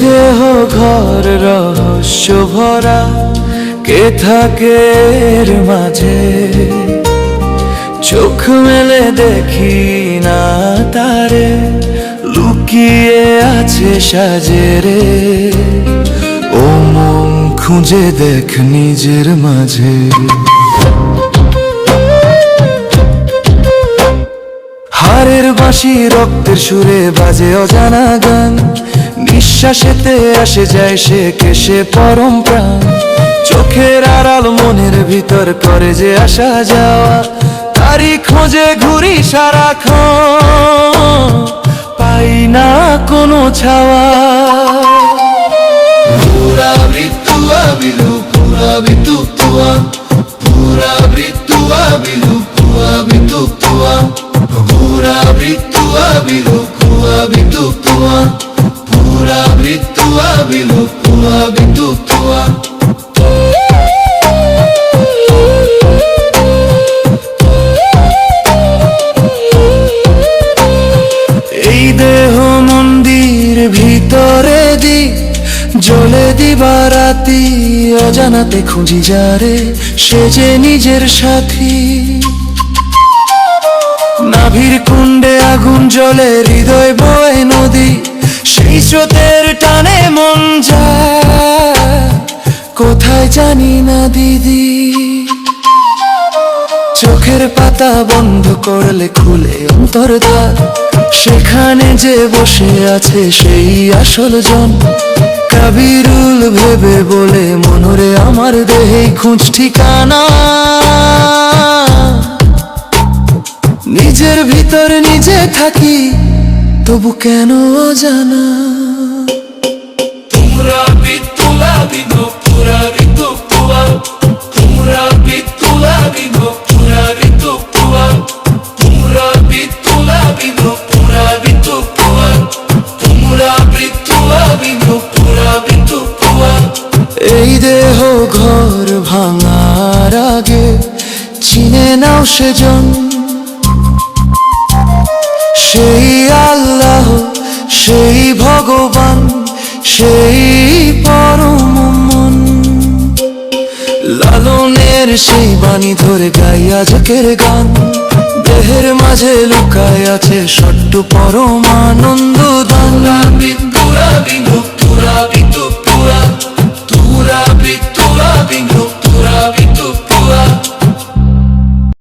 দেহ ঘর রহস্য ভরা, কে থাকে এর মাঝে? চোখ মেলে দেখি না তারে, লুকিয়ে আছে সাজেরে। ও মন খুঁজে দেখ নিজের মাঝে। হাড়ের বাঁশি রক্তের সুরে বাজে অজানা গান, নিঃশ্বাসেতে আসে যায় সে কেসে পরম প্রাণ। চোখের আড়াল মনের ভিতর করে যে আসা যাওয়া, তারই খোঁজে ঘুরি সারাক্ষণ, পাই না কোনো ছাওয়া। পুরা মৃত্যু আবিলু পুরা বিতুয়া, পুরা মৃত্যু আবিলু পুরা বিতুয়া, পুরা মৃত্যু আবিলু পুরা বিতুয়া, পুরা মৃত্যু আবিলু পুরা বিতুয়া। এই দেহ মন্দির ভিতরে দি জ্বলে দিবারাতি, অজানাতে খুঁজি যারে সে যে নিজের সাথী। নাভির কুণ্ডে আগুন জ্বলে হৃদয় বয় নদী, সেই স্রোতের টানে মন যায় কোথায় জানি না দিদি। চোখের পাতা বন্ধ করলে খুলে অন্তর্দ্বার, সেখানে যে বসে আছে সেই আসল জন। কাবিরুল ভেবে বলে মনরে আমার দেহে খুঁজ ঠিকানা, নিজের ভিতর নিজে থাকি তবু কেন অজানা। তোমরা বিতুলা বিদু পুরা বিতুয়া, তোমরা বিতুলা বিদু পুরা বিতুয়া, তোমরা বিতুলা বিদু পুরা বিতুয়া, তোমরা বিতুলা বিদু পুরা বিতুয়া। এই দেহ ঘর ভাঙার আগে চিনে নাও সেজন, সেই আল্লাহ সেই ভগবান সেই পরম মন। লালনের সেই বাণী ধরে গাই আজকের গান, দেহের মাঝে লুকায় আছে সট্ট পরম আনন্দ দান।